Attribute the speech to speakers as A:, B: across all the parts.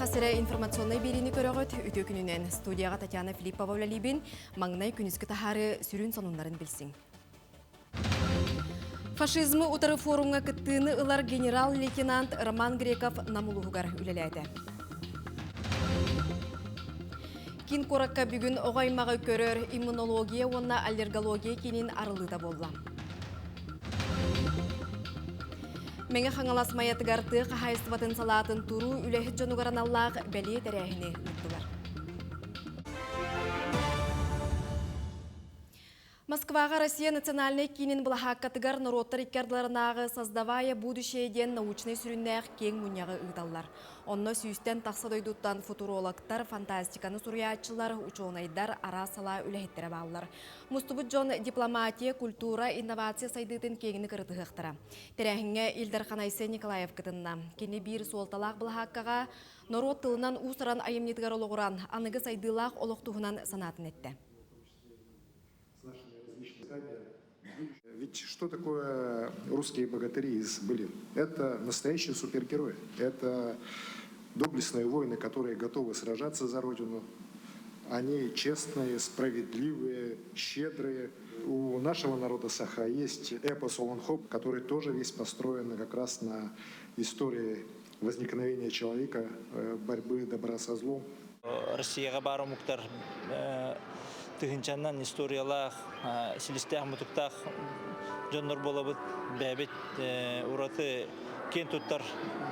A: Сахасыра информационный берини көрөгөт үтө күнүнен студияга Татьяна Филиппова либин маңнай күнүскө тахары сүрүн сонунларын билсин. Фашизмы утары форумга кыттыны ылар генерал-лейтенант Роман Греков намулугар үлеләде. Кин коракка бүгүн огаймагы көрөр иммунология онна аллергология кенин арылыда болла. Меңе хаңалас маятыгарды қахайыстыватын салатын туру үләхі жонугараналлақ бәле тәрәхіне ұттылар. Москваға Россия национальный кинин бұлахаққатыгар народтар иккардыларынағы создавая будущее ден научный сүріннәқ кең мұнияғы ұйталар. Онны сүйістен тақса дойдуттан футурологтар, фантастиканы суриятчылар, ученыйдар ара сала үләхеттері балылар. Мустубут жон дипломатия, культура, инновация сайдытын кеңіні кырытығықтыра. Тәрәхіңе Илдар Ханайсы Николаев кытынна. Кені бір суолталақ бұлахаққаға народ тылынан усыран айымнетігар олығыран, анығы сайдылақ олықтуғынан санатын етті.
B: Ведь что такое русские богатыри из былин? Это настоящие супергерои. Это доблестные воины, которые готовы сражаться за Родину. Они честные, справедливые, щедрые. У нашего народа Саха есть эпос Олонхоп, который тоже весь построен как раз на истории возникновения человека, борьбы добра со злом.
C: Россияға бару мұқтар тыгынчаннан историялах, силистях мутуктах жоннор болабыт, бәбет ураты кен туттар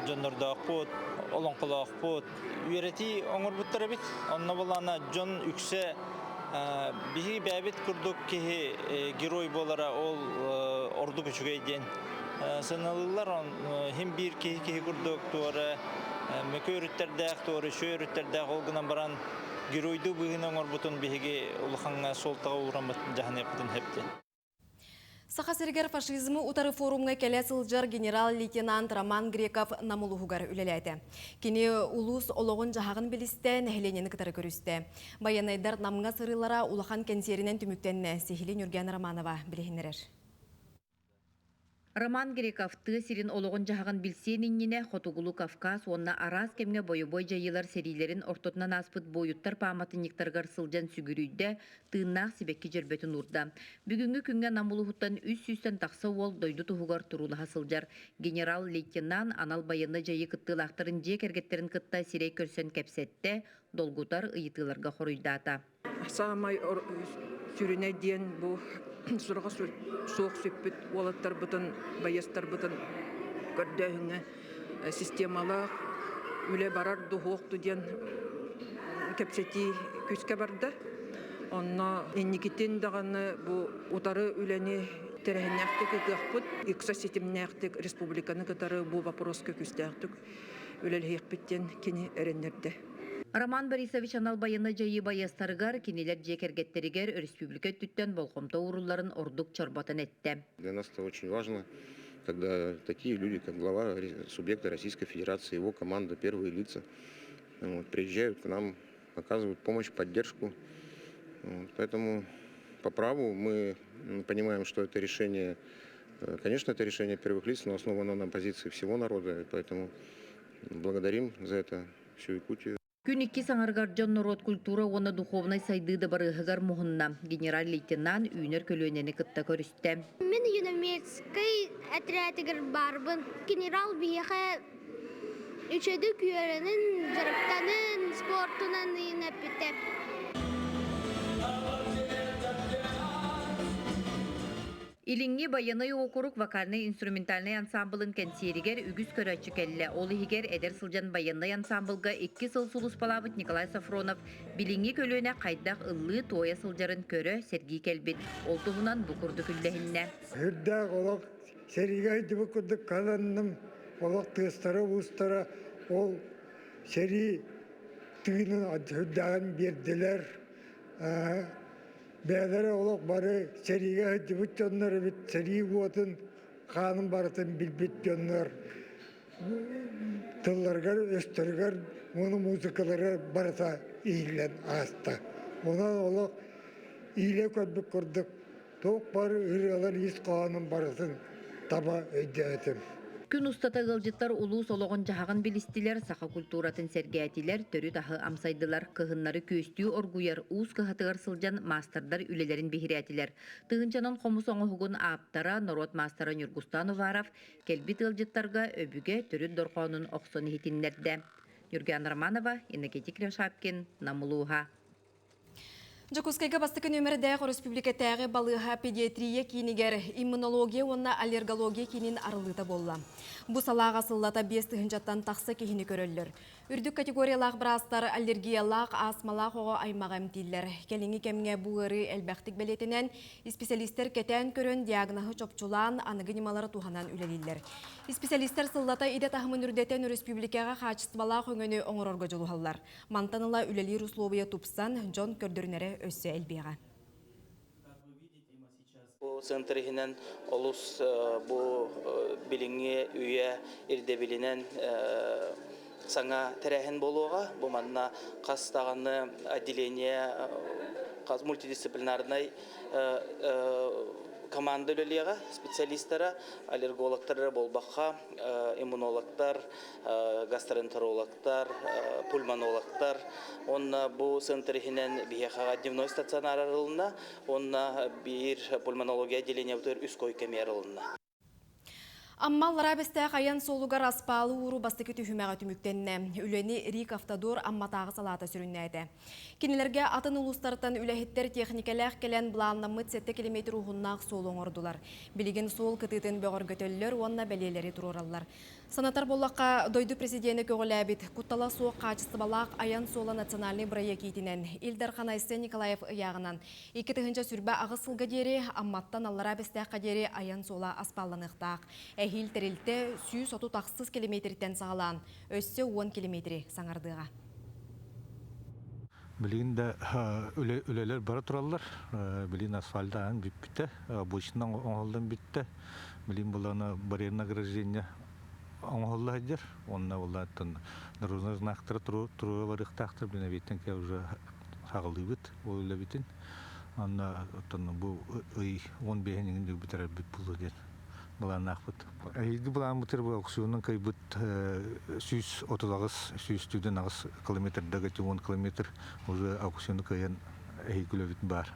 C: жоннорда ақпот, олонқылы ақпот. Үйрети оңыр бұттары бит, онна болана жон үксе биhi бәбет күрдік кеге герой болара ол орду күчіге ден. Сыналылар хем бір кеге күрдік туары мөкө үріттердәқ, туары шө үріттердәқ олғынан баран геройду бұғынан орбутын бігеге ұлықанға солтаға ұрамыт жағын епітін хепті.
A: Сахасыргер фашизмы утары форумга келе сылжар генерал-лейтенант Роман Греков намулугар үлеләді. Кені улус олығын жағағын білісті, нәхіленені кітары көрісті. Баянайдар намға сырылара улахан кенсерінен түміктенне Сехилин Юрген Романова білігінерер.
D: Роман Грековты сирин олығын жағын білсенініне Хотугулу Кавказ, онна арас кемге бойы-бой жайылар серилерін ортотынан аспыт бойыттар паматын ектарғар сылжан сүгірүйді тыыннақ себекке жербетін урда. Бүгінгі күнге намулуғыттан үс-үстен тақса ол дойду тұғығар тұрулыға сылжар. Генерал-лейтенант анал байыны жайы кыттылақтарын жек әргеттерін кытта сирей көрсен кәпсетті, долгутар ұйытыларға қорыйдата.
E: Сағамай сүріне ден бұл сұрға соқ сөппіт, олаттар бұтын, байестар бұтын көрдәуіңі системалақ үлі барар дұғоқты ден кәпсеті күске барды. Онна енникеттен дағаны бұл ұтары үләне тәрәхінәқтік ұғықпыт, иқса сетімнәқтік республиканы қытары бұл вопросқа күстәқтік үләлі еқпеттен кені әрендерді.
D: Роман Борисович анал байыны жайы байастарыгар, кенелер жекергеттерігер республика түттен болқомта уруларын ордук чорбатын етті.
F: Для нас это очень важно, когда такие люди, как глава субъекта Российской Федерации, его команда, первые лица, приезжают к нам, оказывают помощь, поддержку. Поэтому по праву мы понимаем, что это решение, конечно, это решение первых лиц, но основано на позиции всего народа. Поэтому благодарим за это всю Якутию.
D: Күн икки саңаргар жон народ культура оны духовнай сайдыды барыгар мухынна. Генерал-лейтенант үйнер көлөнені кытта көрісті.
G: Мен юнамецкай отрядыгар барбын. Генерал бияха үшеді күйерінің жарықтанын, спортынан инапетеп.
D: Илинги баяны окурук вокальный инструментальный ансамблын кенсеригер үгіз көрәчі кәлі. Ол егер әдер сылжан баянный ансамблға 2 сыл сулус балабыт Николай Сафронов билинги көлөне қайдақ ыллы тоя сылжарын көрі Сергей Кәлбет. Ол туғынан бұқырды күлләхінне.
H: Үрдәк олық Серігай дебі күрдік қаланным. Олық тыстары ұстары ол Сери түйінің үрдәғын берділер. Бәлері олық бары Сериге өтібіт жонлары біт, Сери өтін қаным барытын білбіт жонлар. Тылларғар, өстіргар, оны музыкалары барыта ийлен асты. Онан олық ийле көрбік көрдік. Тоқ бары үрелер ес қаным барытын таба өйді өтім.
D: Күн устата гылжыттар улус ологон жахагын билистилер, саха культуратын сергәтилер, төрү тахы амсайдылар, кыһыннары көстүү оргуяр, уус кыһатыгар сылжан мастердар үлелерин бихирәтилер. Тыгынчанан хомус оңоһугун ааптара Норот мастера Нюргустан Уваров келбит гылжыттарга өбүгө төрү дорхонун оксон хитиннерде. Юрген Романова, Иннокентий Крившапкин, Намулуха.
A: Жокускайга бастыкы нөмірдәғ республикатағы балыға педиатрия кейінігер иммунология онна аллергология кейінін арылыта болла. Бұ салаға сыллата 5 тұхынжаттан тақсы кейіні көрілдір. Үрдік категориялақ бірастар аллергиялақ, астмалақ оға аймаға әмтейлер. Келіңі кәміңе бұғыры әлбәқтік бәлетінен специалистер кетен көрін диагнахы чопчулан анығы немалары туғанан үлелілер. Специалистер сыллата иде тахымын үрдетен республикаға қачыстыбалақ өңіні оңырорға жолуғалар. Мантаныла үлелер условия тупсан Джон көрдірінері өссі әлбеға.
I: Bu sınırhinen olus bu bilinge üye irde bilinen sana terehen boluğa bu manna kastağını adileniye kas multidisiplinarnay komanda öleliğe spesialistlere alergologlara bolbaqqa immunologlar gastroenterologlar pulmonologlar onna bu sınırhinen bihaga dnevnoy statsionar aralığında onna bir pulmonologiya отделение бүтөр үс койка мерилна.
A: Амма ларабестә каян солугар аспалы уру бастыки түһүмәгә түмүктенне. Үлени Рик автодор амма тагы салата сүрүннәде. Кинеләргә атын улустардан үләһиттер техникалар келән бланнамы 7 км ухуннак солоңордулар. Билеген сол кытытын бөгөр көтөллөр онна белелери турураллар. Санатар боллакка дойду президенти көгөләбит куттала суык качысы балак аян сола национальный проектинен Илдар Ханайсы Николаев ягынан 2 тыгынча сүрбә агысылга дери амматтан ларабестә кадери аян сола аспалланыктак. Эхил терилте 130 километрден сағалан, өссі 10 километри саңардыға.
J: Билин да үлелер бара тураллар. Билин асфальдан битте, обычнан оңолдан битте. Билин буланы барьерное ограждение оңолла жер. Онна булатын наружный знактар туру барыктактыр. Билин битен ке уже сагылдыбыт, ол битин. Анна бу 15-нин битерер бит булды дер. Баланахпыт. Эйди булан бутер бу оксуунун кайбыт 130-100 километрдегі 10 километр уже оксуунун кайын эйгүлөбит бар.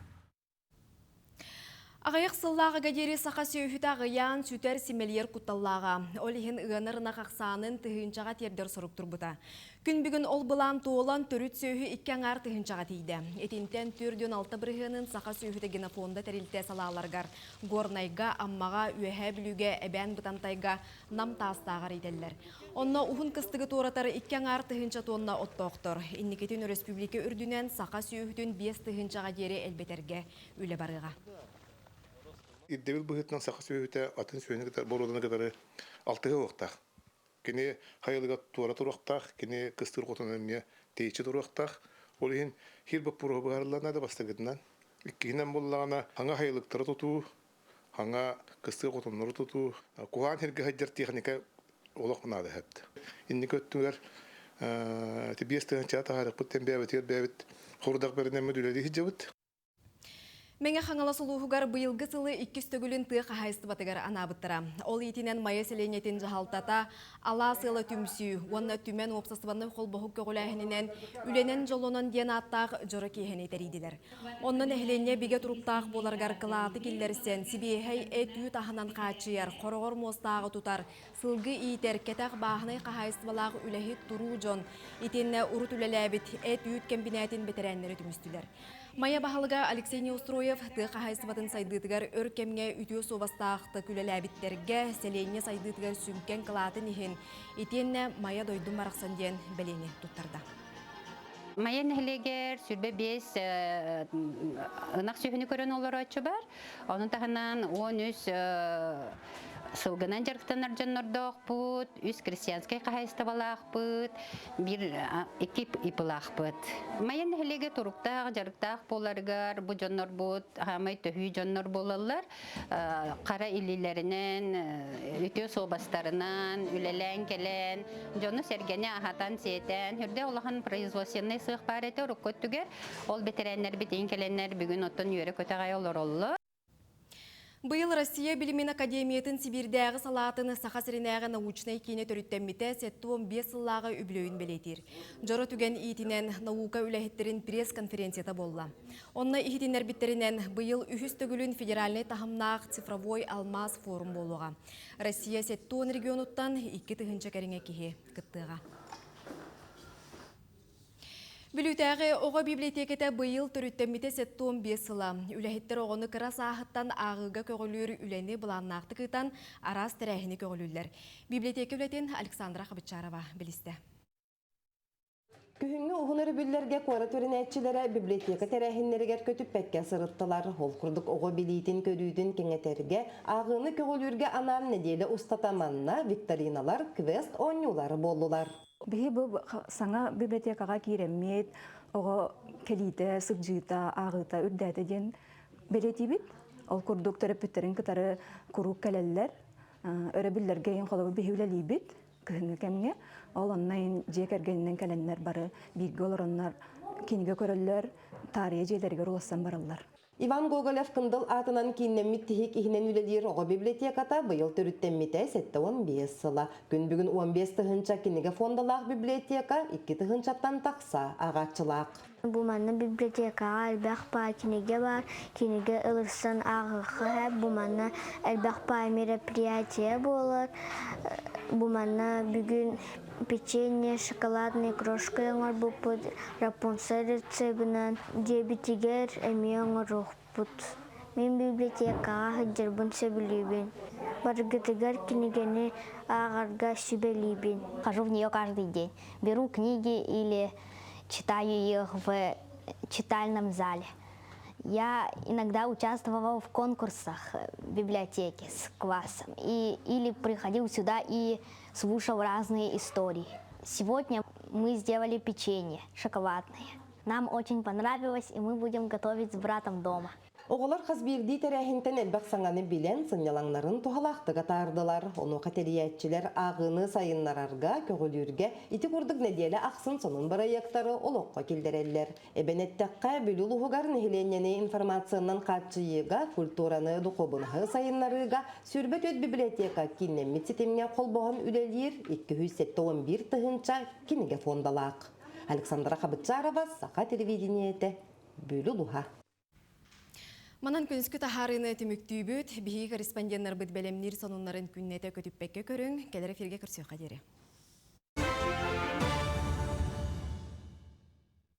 A: Ағайық сыллағы гадері сақа сөйхіт ағыян сүтер семелер құтталлаға. Олихін ұғанырына қақсанын тұхынчаға тердер сұрып тұрбыта. Күн бүгін ол бұлан тоолан түріт сөйхі иккен ар тұхынчаға тейді. Етінтен түрден алты бірғының сақа сөйхіті генофонда тәрілте салаларғар. Горнайға, аммаға, үйәхә білуге, әбән бұтантайға нам тастағар еделер. Онна ұхын кыстығы торатары иккен ар тұхынча тонна оттоқтыр. Инникетін республика үрдінен сақа сөйхітін 5 тұхынчаға дері әлбетерге үлі барыға.
K: İddevil bıhıtnan sakı söğüte atın söğüne kadar borulana kadar altığı oktaq. Kini hayılıga tuara turuqtaq, kini kıstır qotanamya teyçi turuqtaq. Olihin hirbap buruğu bağırlarına da bastırgıdından. İkkihinden bollağına hanga hayılıqtara tutu, hanga kıstır qotanları tutu. Kuhan herge hajjar texnika olaqmanadı hepti. İnni köttüler tibiyestığın çata harıq bütten bäbet hordaq berine müdüledi hijjabıt.
A: Меңе қаңала сұлуғығар бұйылғы сылы 2 төгілін тұйық қайысты батығар анабыттыра. Ол етінен майы селенетін жағалтата ала сылы түмсі, онына түмен опсасыбаны қолбығы көгіләхінінен үленен жолынан ден аттақ жұры кейхен етерейділер. Онның әхілене біге тұруптақ боларғар қылаты келдерсен, сібейхей әт үйт ағынан қачыяр, қорғыр мостағы тұтар, сылғы иетер кетақ бағыны қайысты балағы үләхет тұру жон, етенне ұрыт үлеләбіт әт үйт кәмбинәтін бетерәнлері түмістілер. Майя бағалыға Алексей Неустроев тұқ қайсыбатын сайдытығар өркемге үтіо собастақты күлеләбіттерге селенне сайдытығар сүнкен қылатын ехен етенне Майя дойдың марақсан ден бәлені тұттарда.
L: Майя нәхілегер сүрбе 5 ынақ сүйіні көрін олар өтші бар. Оның тағынан 13 сылгынан жарықтанар жаннордоқ бұд, үз крестьянскай қағайысты балақ бұд, бір екіп ипылақ бұд. Майын әлеге тұрықтақ, жарықтақ боларғар, бұ жаннор бұд, ғамай төхүй жаннор болалар, қара илилерінен, үтеу собастарынан, үлелен келен, жоны сергене ағатан сетен, үрде олаған производственный сық бар әті ұрық көттігер, ол бетеренлер бітейін келенлер бүгін оттын үйері көтағай олар олы.
A: Быйыл Россия Билимин Академиятын Сибирдәғы салатын сақасыринәғы научный кейіне төріттәмміті сәттуым 5 сыллағы үблөйін белетір. Жора түген иетінен наука үләхеттерін пресс-конференцията болла. Онна ихетинер биттерінен быйыл үхістігілін федеральный тахымнақ цифровой алмаз форум болуға. Россия сәттуын регионуттан 2 тыгынча кәріңе кеге кыттыға. Бүлітәғі оға библиотекеті бұйыл түріттеммете сәттуым 5 сыла. Үләхеттер оғыны қырас ағыттан ағыға көгілер үләні бұланнақты қытан арас тәрәхіні көгілілер. Библиотека үләтен Александра Қабытчарова білісті.
M: Күхінгі ұғыныр бүллерге қуары түрінәтчілері библиотека тәрәхінлерігер көтіп бәкке сырыттылар. Ол құрдық оға билейтін көрүйдің кеңетерге ағыны көгілерге анам неделі ұстатаманына викториналар, квест ойнулары болдылар.
N: Бихи бұл саңа библиотекаға кейремет, оға келейді, сықжыйта, ағыта, үрдәді ден белеті бит. Ол күрдік терапевтерін кітары күрік кәлелер, өрі білдерге ең қолығы бихи үләлей бит, күхінгі кәмге. Ол оннайын жек әргенінен кәленлер бары, білгі олар онлар кенеге көрілер, тария жейлерге руласан барылар.
M: Иван Гоголев кындыл атынан кейіннеммит тихик ихінен үлелер оға библиотеката бұйыл түріттеммите 7-15 сыла. Күн бүгін 15 тыгынча кенеге фондалақ библиотека 2 тыгынчаттан тақса ағатчылақ.
G: Бұл манны библиотекаға әлбәқ пай кенеге бар, кенеге ылырсан ағықы әп, бұл манны әлбәқ пай мероприятие болыр. Бұл манны бүгін печенье, шоколадный крошка яңар бұппыд, Рапунцель рецебінен, дебетигер әме яңар ұқпыд. Мен библиотекаға хыджырбын сөбілейбін. Баргытыгар кенегені ағарға сөбілейбін.
O: Хожу в нее каждый день. Беру книги или читаю их в читальном зале. Я иногда участвовала в конкурсах в библиотеке с классом. Или приходил сюда и слушал разные истории. Сегодня мы сделали печенье шоколадное. Нам очень понравилось, и мы будем готовить с братом дома.
M: Оғылар қасбирді тәрәхінтен әлбәқ саңаны білен сыңялаңларын туғалақтыға тардылар. Оны қатериятчілер ағыны сайынларарға, көгілерге, ити күрдік неделі ақсын сонын бараяқтары олыққа келдерелер. Әбенеттәққа бүлі ұлығығар нехіленені информациянан қатшыйыға, культураны дұқобынғы сайынларыға, сүрбет өт библиотека кинен митсетемге қолбоған үлелер 211 тыгынча кинеге фондалақ. Александра Қабытчарова, Сақа телевидениеті, бүлі ұлыға.
A: Манан күніскі тахарыны түміктүйбөт, бігі корреспонденттер бұд бәлемнер сонунларын күннеті көтіппекке көрің, кәлері ферге көрсеуға дері.